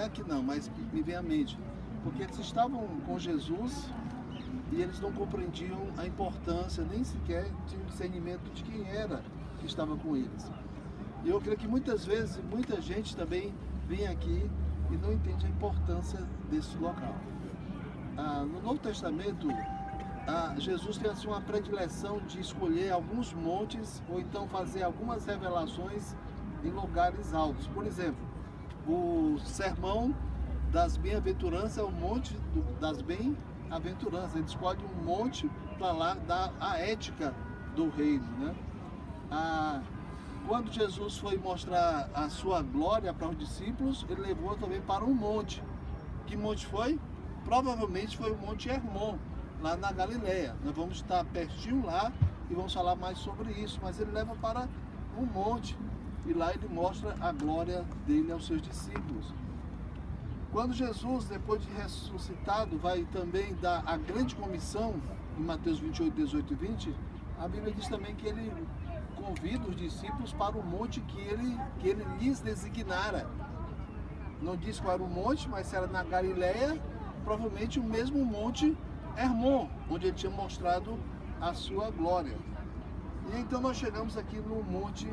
é aqui não, mas me vem à mente. Porque eles estavam com Jesus e eles não compreendiam a importância, nem sequer tinham discernimento de quem era que estava com eles. E eu creio que muitas vezes, muita gente também vem aqui e não entende a importância desse local. No Novo Testamento, Jesus tem assim, uma predileção de escolher alguns montes ou então fazer algumas revelações em lugares altos. Por exemplo, o sermão das bem-aventuranças é o monte das bem-aventuranças. Ele escolhe um monte para lá dar a ética do reino, né? Quando Jesus foi mostrar a sua glória para os discípulos, ele levou também para um monte. Que monte foi? Provavelmente foi o Monte Hermon, lá na Galileia. Nós vamos estar pertinho lá e vamos falar mais sobre isso. Mas ele leva para um monte e lá ele mostra a glória dele aos seus discípulos. Quando Jesus, depois de ressuscitado, vai também dar a grande comissão, em Mateus 28, 18 e 20, a Bíblia diz também que ele convida os discípulos para o monte que ele lhes designara. Não diz qual era o monte, mas se era na Galileia, provavelmente o mesmo monte Hermon, onde ele tinha mostrado a sua glória. E então nós chegamos aqui no Monte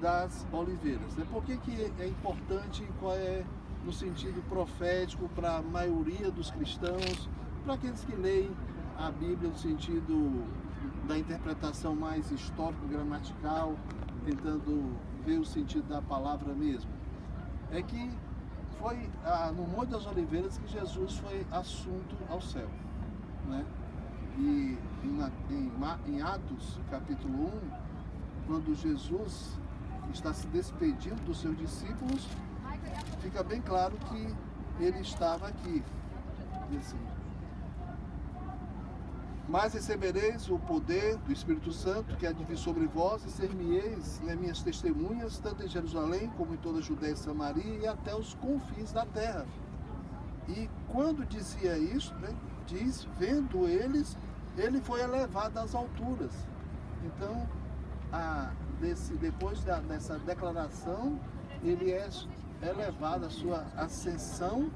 das Oliveiras. Por que é importante, qual é no sentido profético para a maioria dos cristãos, para aqueles que leem a Bíblia no sentido da interpretação mais histórico-gramatical, tentando ver o sentido da palavra mesmo? É que foi no Monte das Oliveiras que Jesus foi assunto ao céu, né? E em Atos, capítulo 1, quando Jesus está se despedindo dos seus discípulos, fica bem claro que ele estava aqui. Assim, mas recebereis o poder do Espírito Santo, que há de vir sobre vós, e ser-me-eis, né, minhas testemunhas, tanto em Jerusalém, como em toda a Judéia e Samaria, e até os confins da terra. E quando dizia isso, né, diz, vendo eles, ele foi elevado às alturas. Então, depois dessa declaração, ele é elevado à sua ascensão,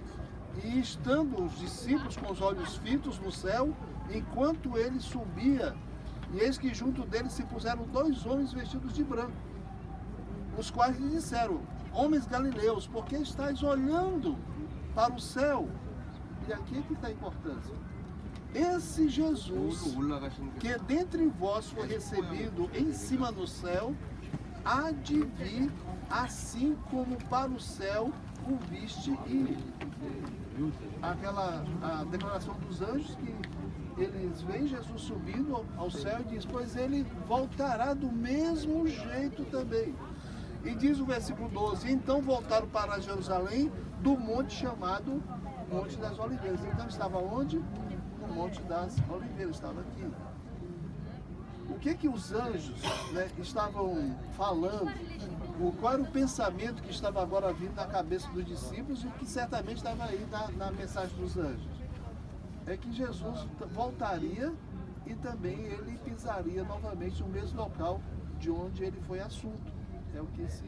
e estando os discípulos com os olhos fitos no céu, enquanto ele subia, e eis que junto dele se puseram 2 homens vestidos de branco, os quais lhe disseram: homens galileus, por que estáis olhando para o céu? E aqui é que está a importância. Esse Jesus, que dentre vós foi recebido em cima no céu, há de vir, assim como para o céu o viste ir. A declaração dos anjos, que eles veem Jesus subindo ao céu e diz, pois ele voltará do mesmo jeito também. E diz o versículo 12, então voltaram para Jerusalém do monte chamado Monte das Oliveiras. Então estava onde? No Monte das Oliveiras, estava aqui. O que os anjos, né, estavam falando? Qual era o pensamento que estava agora vindo na cabeça dos discípulos e que certamente estava aí na mensagem dos anjos? É que Jesus voltaria e também ele pisaria novamente no mesmo local de onde ele foi assunto. É o que se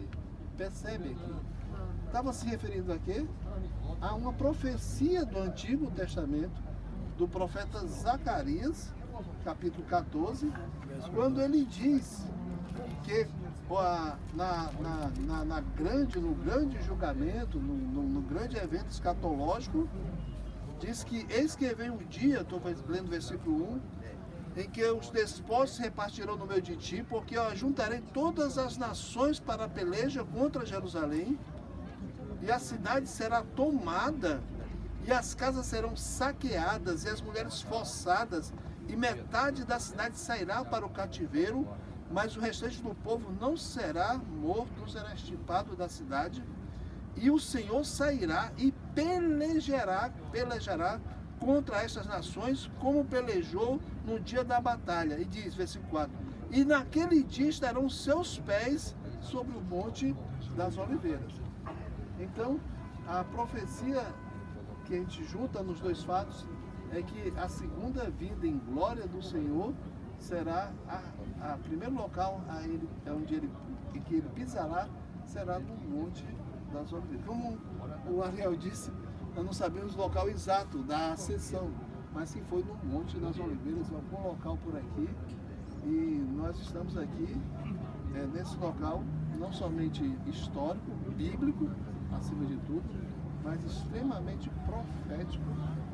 percebe aqui. Estava se referindo a quê? A uma profecia do Antigo Testamento, do profeta Zacarias, capítulo 14, quando ele diz que no grande julgamento, no grande evento escatológico, diz que eis que vem um dia, estou lendo o versículo 1, em que os despojos se repartirão no meio de ti, porque eu ajuntarei todas as nações para a peleja contra Jerusalém, e a cidade será tomada, e as casas serão saqueadas, e as mulheres forçadas, e metade da cidade sairá para o cativeiro, mas o restante do povo não será morto, não será extirpado da cidade, e o Senhor sairá e pelejará contra estas nações, como pelejou no dia da batalha. E diz, versículo 4, e naquele dia estarão os seus pés sobre o Monte das Oliveiras. Então, a profecia que a gente junta nos dois fatos é que a segunda vinda em glória do Senhor será a primeiro local onde ele pisará, será no Monte das Oliveiras. Como o Ariel disse, nós não sabemos o local exato da ascensão, mas sim foi no Monte das Oliveiras, em algum local por aqui. E nós estamos aqui nesse local, não somente histórico, bíblico, acima de tudo, mas extremamente profético,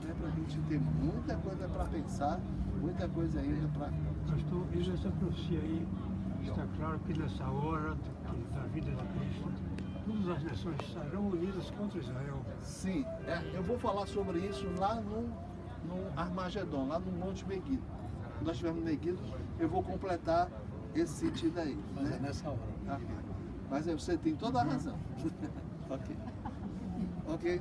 né, para a gente ter muita coisa para pensar, muita coisa ainda para... Pastor, e nessa profecia aí, está claro que nessa hora da vida de Cristo, todas as nações estarão unidas contra Israel. Sim, eu vou falar sobre isso lá no Armagedon, lá no Monte Meguido. Quando nós estivermos no Meguido, eu vou completar esse sentido aí. Mas né? é nessa hora. Mas você tem toda a razão. Ok. Ok.